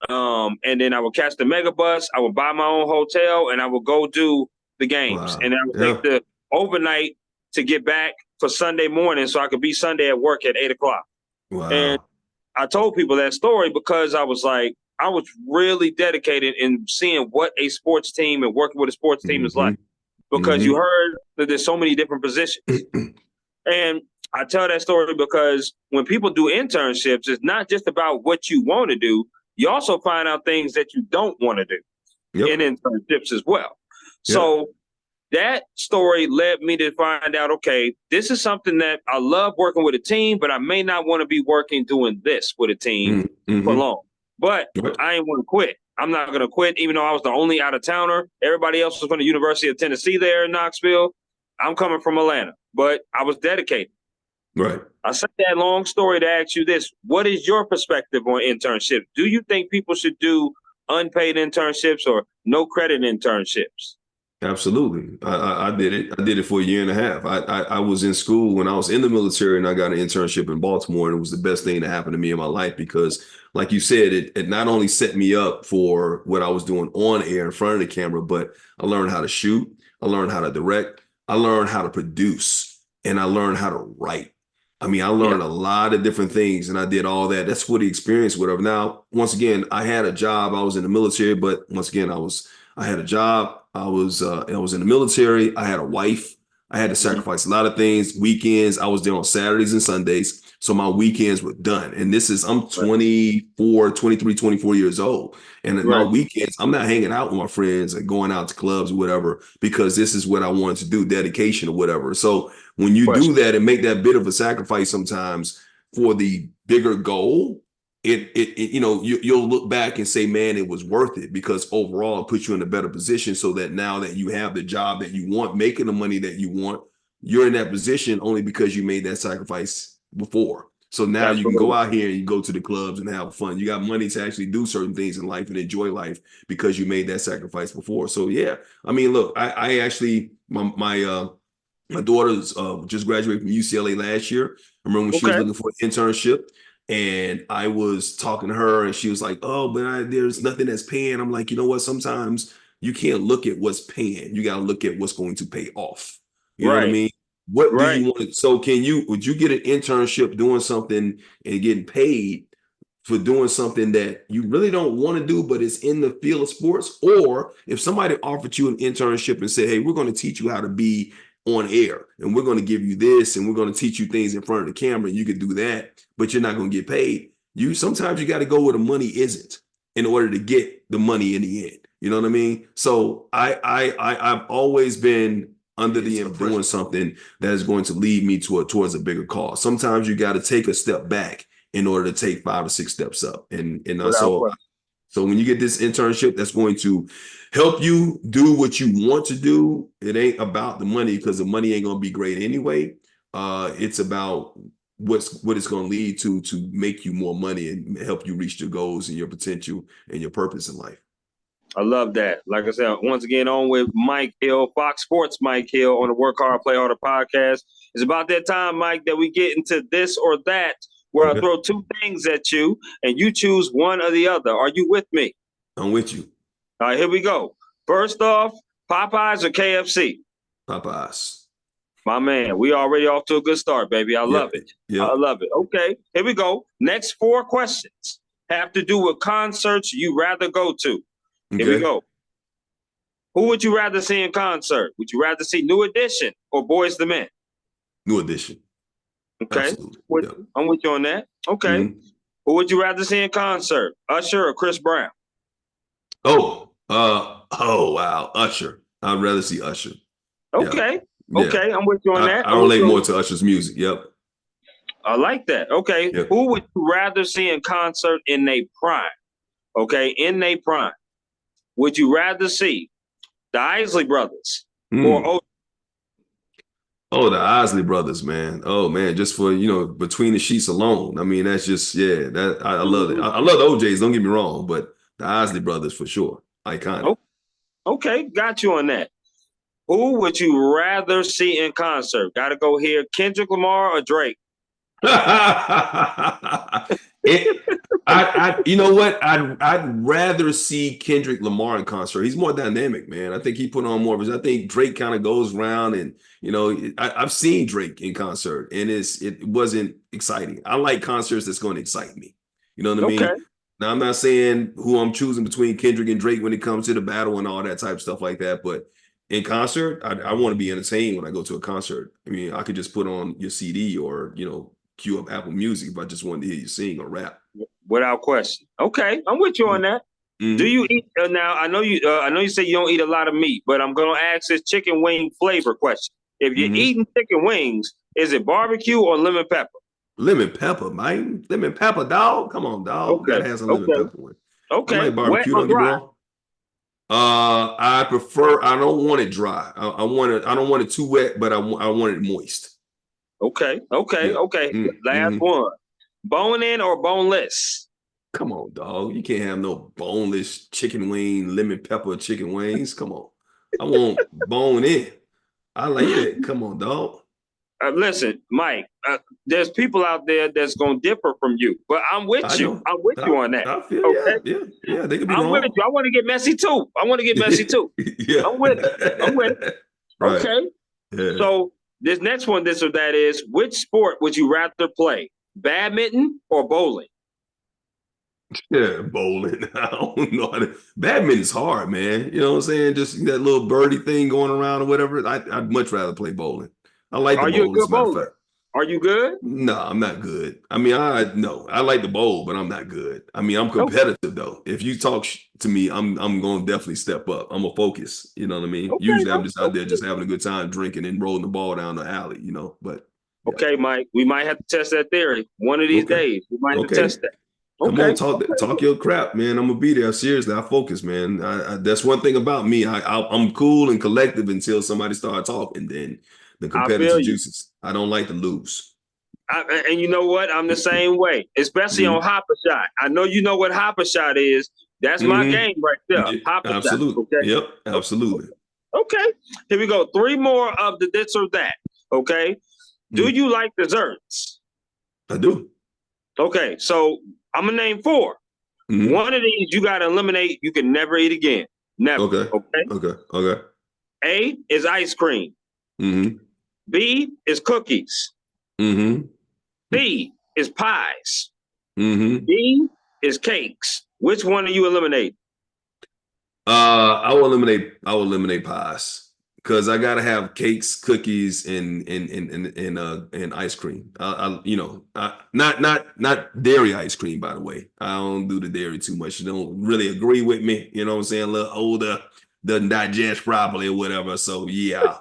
And then I would catch the mega bus. I would buy my own hotel, and I would go do the games. Wow. And I would take Yeah. the overnight to get back for Sunday morning, so I could be Sunday at work at 8 o'clock. And Wow. I told people that story because I was like, I was really dedicated in seeing what a sports team and working with a sports team is Mm-hmm. like. Because you Mm-hmm. heard that there's so many different positions. And I tell that story because when people do internships, it's not just about what you want to do. You also find out things that you don't want to do in Yep. internships as well. Yep. So that story led me to find out, okay, this is something that I love working with a team, but I may not want to be working doing this with a team for Mm-hmm. long. But Right. I ain't want to quit. I'm not going to quit, even though I was the only out of towner. Everybody else was from the University of Tennessee there in Knoxville. I'm coming from Atlanta, but I was dedicated. Right. I said that long story to ask you this. What is your perspective on internships? Do you think people should do unpaid internships or no credit internships? Absolutely. I did it. I did it for a year and a half. I was in school when I was in the military and I got an internship in Baltimore, and it was the best thing that happened to me in my life because, like you said, it not only set me up for what I was doing on air in front of the camera, but I learned how to shoot. I learned how to direct. I learned how to produce, and I learned how to write. I mean, I Yeah, learned a lot of different things and I did all that. That's what the experience would have. Now, once again, I had a job. I was in the military, but once again, I had a job. I was in the military. I had a wife. I had to sacrifice a lot of things. Weekends, I was there on Saturdays and Sundays. So my weekends were done. And I'm right, 24, 23, 24 years old. And at my right, weekends, I'm not hanging out with my friends and going out to clubs or whatever, because this is what I wanted to do, dedication or whatever. So when you do question. that and make that bit of a sacrifice sometimes for the bigger goal, you'll look back and say, man, it was worth it, because overall it puts you in a better position, so that now that you have the job that you want, making the money that you want, you're in that position only because you made that sacrifice before. So now you can go Absolutely. out here and you go to the clubs and have fun. You got money to actually do certain things in life and enjoy life because you made that sacrifice before. So yeah, I mean, look, I actually my daughter's just graduated from UCLA last year. I remember when she was Okay. looking for an internship, and I was talking to her, and she was like, "Oh, but there's nothing that's paying." I'm like, you know what? Sometimes you can't look at what's paying. You got to look at what's going to pay off. You know what I Right. mean? What do Right. you want? So would you get an internship doing something and getting paid for doing something that you really don't want to do, but it's in the field of sports? Or if somebody offered you an internship and said, hey, we're going to teach you how to be on air, and we're going to give you this, and we're going to teach you things in front of the camera, and you could do that, but you're not going to get paid. Sometimes you got to go where the money isn't in order to get the money in the end. You know what I mean? So I've always been under the doing something that is going to lead me towards a bigger cause. Sometimes you got to take a step back in order to take 5 or 6 steps up. Without question. So when you get this internship that's going to help you do what you want to do, it ain't about the money, because the money ain't going to be great anyway. It's about what it's going to lead to make you more money and help you reach your goals and your potential and your purpose in life. I love that. Like I said, once again, on with Mike Hill, Fox Sports Mike Hill on the Work Hard, Play Harder podcast. It's about that time, Mike, that we get into this or that, where I Okay. throw two things at you and you choose one or the other. Are you with me? I'm with you. All right, here we go. First off, Popeyes or KFC? Popeyes. My man, we already off to a good start, baby. I love Yep. it. I Yep. love it. Okay, here we go. Next 4 questions have to do with concerts you rather go to. Here we Okay. go. Who would you rather see in concert? Would you rather see New Edition or Boys the Men? New Edition. Okay, Absolutely. with Yep. I'm with you on that. Okay, Mhm. who would you rather see in concert? Usher or Chris Brown? Oh, wow. Usher. I'd rather see Usher. Yeah. Okay, Yeah. okay, I'm with you on that. I I'm with relate you more on. to Usher's music. Yep. I like that. Okay, Yep. who would you rather see in concert in their prime? Okay, in their prime, would you rather see the Isley Brothers or Mm. Oh, the Isley Brothers, man. Oh man, just for, between the sheets alone. I mean, that's just, yeah, that I love it. I love the OJs, don't get me wrong, but the Isley Brothers for sure. Iconic. Oh, okay, got you on that. Who would you rather see in concert? Got to go here, Kendrick Lamar or Drake? it, you know what? I'd rather see Kendrick Lamar in concert. He's more dynamic, man. I think he put on more of his. I think Drake kind of goes around, and I've seen Drake in concert, and it wasn't exciting. I like concerts that's going to excite me. You know what I Okay, mean? Now I'm not saying who I'm choosing between Kendrick and Drake when it comes to the battle and all that type of stuff like that, but In concert, I want to be entertained when I go to a concert. I mean, I could just put on your CD or, queue up Apple Music if I just wanted to hear you sing or rap. Without question. Okay, I'm with you on that. Mm-hmm. Do you eat now? I know you. I know you say you don't eat a lot of meat, but I'm gonna ask this chicken wing flavor question. If you're eating chicken wings, is it barbecue or lemon pepper? Lemon pepper, man. Lemon pepper, dog. Come on, dog. Okay. Gotta have some lemon pepper one. I Okay. like Wet barbecue. or Don't get me dry? wrong. I prefer. I don't want it dry. I want it. I don't want it too wet, but I want it moist. Okay. Yeah. Last one. Bone in or boneless? Come on, dog. You can't have no boneless chicken wing, lemon pepper chicken wings. Come on. I want bone in. I like that. Come on, dog. Listen, Mike. There's people out there that's gonna differ from you, but I'm with you. I'm with you on that. I feel yeah. They could be I'm wrong. with you. I want to get messy too. Yeah. I'm with it. Right. Okay. Yeah. So this next one, this or that is, which sport would you rather play? Badminton or bowling? Yeah, bowling. I don't know. Badminton's hard, man. You know what I'm saying? Just that little birdie thing going around or whatever. I'd much rather play bowling. I like Are the you a bowl, as good a matter of bowler? fact. Are you good? No, I'm not good. I mean, I like the bowl, but I'm not good. I mean, I'm Okay. competitive though. If you talk to me, I'm going to definitely step up. I'm a focus. You know what I mean? Okay, Usually, I'm just out there just having a good time drinking and rolling the ball down the alley. But yeah. Okay, Mike, we might have to test that theory one of these days. We might have to test that. Come on, talk your crap, man. I'm gonna be there. Seriously, I focus, man. That's one thing about me. I'm cool and collective until somebody start talking. Then the competitive juices. I don't like to lose. And you know what? I'm the same way, especially on hopper shot. I know you know what hopper shot is. That's my game right there. Yeah, hopper absolutely. shot. Okay? Yep, absolutely. Okay. Here we go. 3 more of the this or that. Okay. Do you like desserts? I do. Okay, so I'm gonna name 4. One of these you gotta eliminate. You can never eat again. Never. Okay. A is ice cream. B is cookies. C is pies. D is cakes. Which one are you eliminating? I will eliminate pies. Because I gotta have cakes, cookies, and ice cream. Not dairy ice cream, by the way. I don't do the dairy too much. You don't really agree with me. You know what I'm saying? A little older, doesn't digest properly or whatever. So yeah,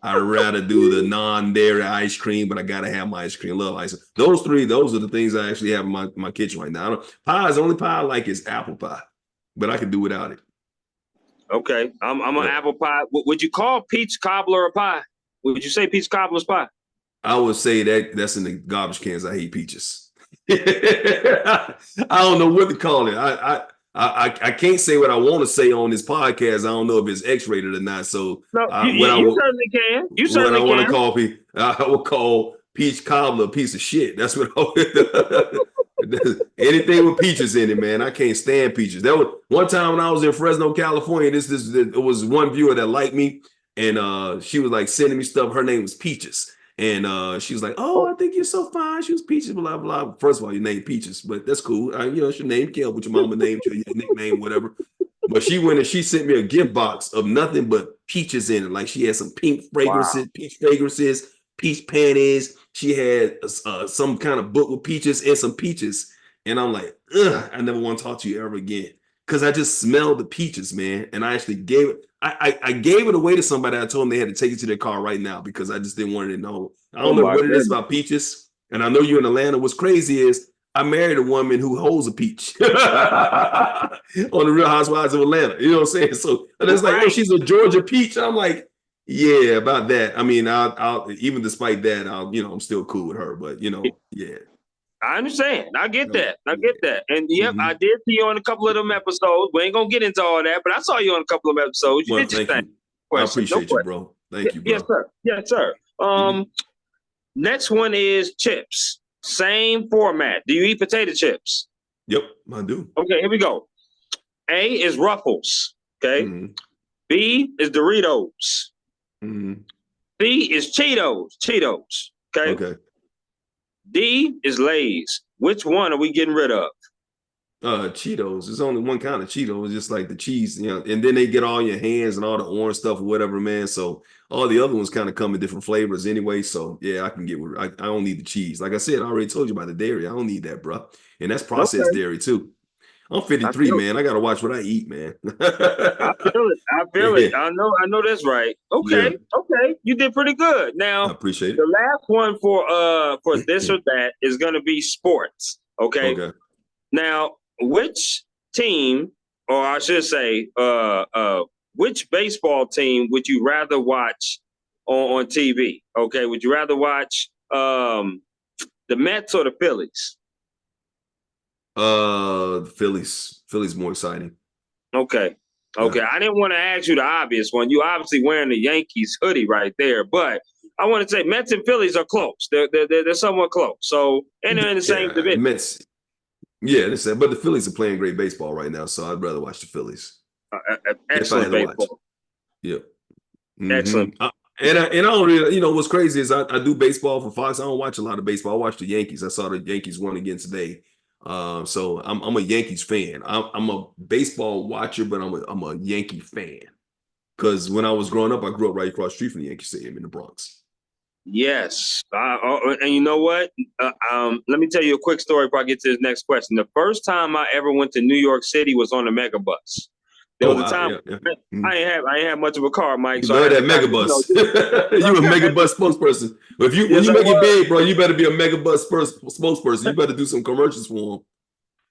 I'd rather do the non-dairy ice cream, but I gotta have my ice cream. Love ice cream. Those are the things I actually have in my kitchen right now. The only pie I like is apple pie, but I can do without it. Okay, I'm an apple pie. Would you call peach cobbler a pie? Would you say peach cobbler's pie? I would say that's in the garbage cans. I hate peaches. I don't know what to call it. I can't say what I want to say on this podcast. I don't know if it's X-rated or not. So no, you certainly can. You certainly can. What I want to call I would call peach cobbler a piece of shit. That's what anything with peaches in it, man. I can't stand peaches. That was one time when I was in Fresno, California. It was one viewer that liked me, and she was like sending me stuff. Her name was Peaches, and she was like, "Oh, I think you're so fine." She was Peaches, blah blah. First of all, your name Peaches, but that's cool. It's your name, Kel, what your mama named you, your nickname, whatever. But she went and she sent me a gift box of nothing but peaches in it. Like she had some pink fragrances, peach fragrances, peach panties. She had some kind of book with peaches and some peaches. And I'm like, ugh, I never want to talk to you ever again. Because I just smelled the peaches, man. And I actually gave it, I gave it away to somebody. I told them they had to take it to their car right now because I just didn't want to know. I don't know what it is about peaches. And I know you're in Atlanta. What's crazy is I married a woman who holds a peach on the Real Housewives of Atlanta. You know what I'm saying? So it's like, oh, she's a Georgia peach. I'm like, yeah, about that. I mean, I'll even despite that, I'm still cool with her. But yeah. I understand. I get that. And yep, I did see you on a couple of them episodes. We ain't gonna get into all that, but I saw you on a couple of episodes. You did your thing. I appreciate you, bro. Thank you, bro. Yes, sir. Next one is chips. Same format. Do you eat potato chips? Yep, I do. Okay, here we go. A is Ruffles. Okay. B is Doritos. C is Cheetos. Okay. D is Lay's. Which one are we getting rid of? Cheetos. There's only one kind of Cheetos, just like the cheese, and then they get all your hands and all the orange stuff or whatever, man. So all the other ones kind of come in different flavors anyway. So yeah, I can get I don't need the cheese. Like I said, I already told you about the dairy. I don't need that, bro. And that's processed Okay, dairy too. I'm I 53, feel man. I gotta watch what I eat, man. I feel it. I feel Yeah, it. I know that's right. yeah. Okay, okay. You did pretty good. I Now, appreciate the last one for this it. or that is gonna be sports. Okay. Okay. Now, which team, or I should say, which baseball team would you rather watch on TV? Okay, would you rather watch the Mets or the Phillies? The Phillies. Phillies more exciting. Okay. Yeah. Okay. I didn't want to ask you the obvious one. You obviously wearing the Yankees hoodie right there, but I want to say Mets and Phillies are close. They're somewhat close. So and they're in the same Yeah, division. Mets. Yeah, but the Phillies are playing great baseball right now, so I'd rather watch the Phillies if I had Excellent to watch. baseball. Yep. Excellent. And I don't really, what's crazy is I do baseball for Fox. I don't watch a lot of baseball. I watch the Yankees. I saw the Yankees won again today. So I'm a Yankees fan. I'm a baseball watcher, but I'm a Yankee fan because when I was growing up, I grew up right across the street from the Yankee Stadium in the Bronx. Yes. And you know what? Let me tell you a quick story before I get to this next question. The first time I ever went to New York City was on a mega bus. There Oh was a wow, time yeah, yeah. Mhm. I ain't have much of a car, Mike, You so I love had to that kind mega of, bus. You a mega bus spokesperson. But if you when yes, you I make it was. big, bro, you better be a mega bus spokesperson. You better do some commercials for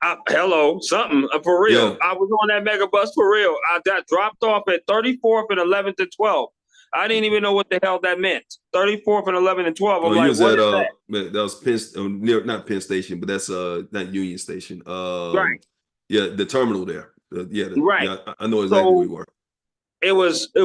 them. Hello, something for real. Yeah. I was on that mega bus for real. I got dropped off at 34th and 11th and 12th. I didn't even know what the hell that meant. 34th and 11th and 12th. Oh, I'm you like, was what at is that? that was Penn near not Penn Station, but that's not Union Station. Right, Yeah, the terminal there. right. Yeah, I know exactly where So you were. it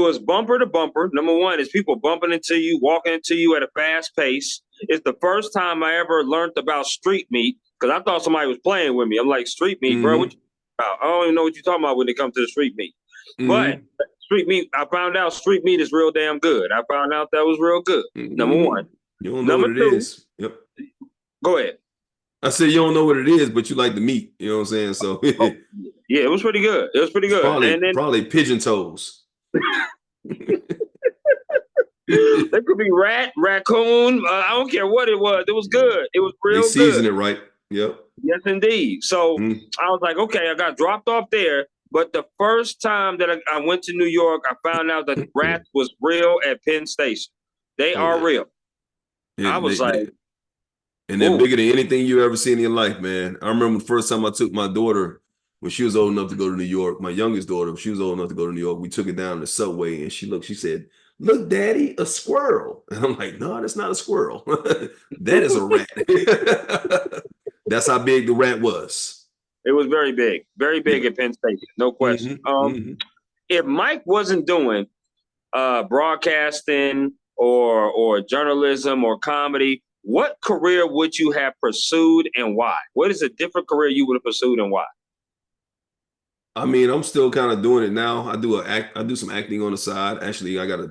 was bumper to bumper. Number one is people bumping into you, walking into you at a fast pace. It's the first time I ever learned about street meat because I thought somebody was playing with me. I'm like, street meat, bro. What Mm-hmm. you about? I don't even know what you're talking about when it comes to the street meat. But Mm-hmm. street meat, I found out street meat is real damn good. I found out that was real good. Number Mm-hmm. one. You don't know Number what it two, is. Yep. go ahead. I said you don't know what it is, but you like the meat. You know what I'm saying? So Oh, yeah, it was pretty good. It was pretty it's good. probably And then probably pigeon toes. there could be raccoon. I don't care what it was. It was good. It was They real good. season it right. Yep. Yes, indeed. So Mm. I was like, okay, I got dropped off there. But the first time that I went to New York, I found out that rats was real at Penn Station. They Oh are yeah. real. I And was like, they're ooh, bigger than anything you ever seen in your life, man. I remember the first time I took my daughter when she was old enough to go to New York. My youngest daughter, she was old enough to go to New York. We took her down the subway, and she said, "Look, Daddy, a squirrel." And I'm like, "No, that's not a squirrel. That is a rat." That's how big the rat was. it was very big Yeah. at Penn Station, no question. Mm-hmm. Mm-hmm. If Mike wasn't doing broadcasting or journalism or comedy, what career would you have pursued and why? What is a different career you would have pursued and why? I mean, I'm still kind of doing it now. I do some acting on the side. Actually, I gotta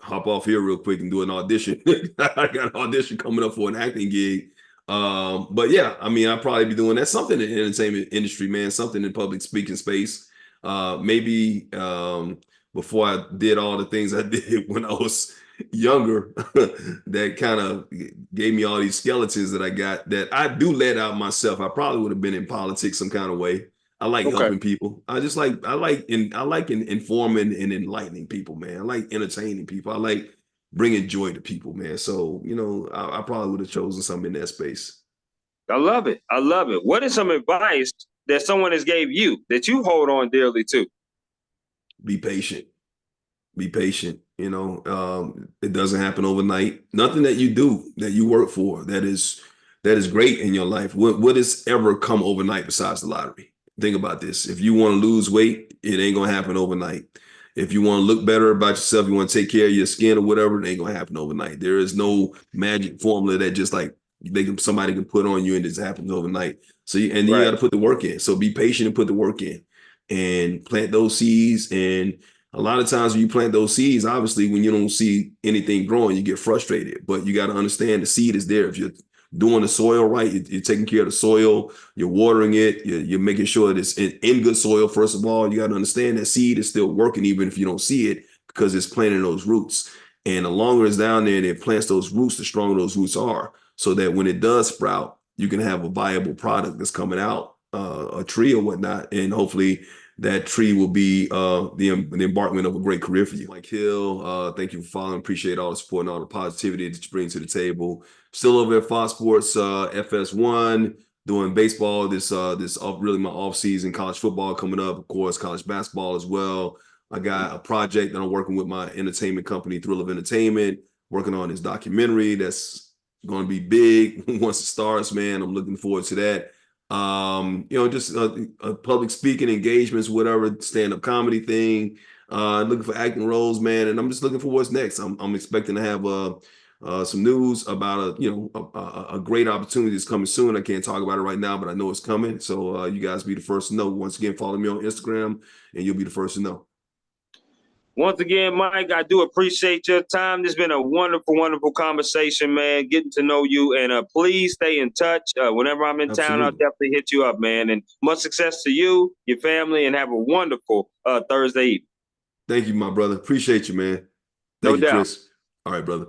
hop off here real quick and do an audition. I got an audition coming up for an acting gig. But yeah, I mean, I'll probably be doing that. Something in the entertainment industry, man, something in public speaking space. Maybe before I did all the things I did when I was younger, that kind of gave me all these skeletons that I got that I do let out myself. I probably would have been in politics some kind of way. I like Okay. helping people. I like informing and enlightening people, man. I like entertaining people. I like bringing joy to people, man. So I probably would have chosen something in that space. I love it. I love it. What is some advice that someone has gave you that you hold on dearly to? Be patient. Be patient. It doesn't happen overnight. Nothing that you do that you work for that is great in your life. What has ever come overnight besides the lottery? Think about this. If you want to lose weight, it ain't gonna happen overnight. If you want to look better about yourself, you want to take care of your skin or whatever, it ain't gonna happen overnight. There is no magic formula that just like somebody can put on you and it just happens overnight. So then you got Right. to put the work in. So be patient and put the work in and plant those seeds. And a lot of times when you plant those seeds, obviously when you don't see anything growing, you get frustrated. But you got to understand the seed is there. If you're doing the soil right. You're taking care of the soil. You're watering it. You're making sure that it's in good soil. First of all, you got to understand that seed is still working even if you don't see it because it's planting those roots. And the longer it's down there and it plants those roots, the stronger those roots are. So that when it does sprout, you can have a viable product that's coming out, a tree or whatnot, and hopefully that tree will be the embarkment of a great career for you. Mike Hill, thank you for following. Appreciate all the support and all the positivity that you bring to the table. Still over at Fox Sports FS1, doing baseball. This really my off season. College football coming up, of course, college basketball as well. I got a project that I'm working with my entertainment company, Thrill of Entertainment, working on this documentary that's going to be big once it starts, man. I'm looking forward to that. Just public speaking engagements, whatever, stand-up comedy thing, looking for acting roles, man. And I'm just looking for what's next. I'm expecting to have some news about a great opportunity that's coming soon. I can't talk about it right now, but I know it's coming. So you guys be the first to know. Once again, follow me on Instagram and you'll be the first to know. Once again, Mike, I do appreciate your time. This has been a wonderful, wonderful conversation, man. Getting to know you, and please stay in touch. Whenever I'm in town, I'll definitely hit you up, man. And much success to you, your family, and have a wonderful Thursday evening. Thank you, my brother. Appreciate you, man. No Thank you, doubt. Chris. All right, brother.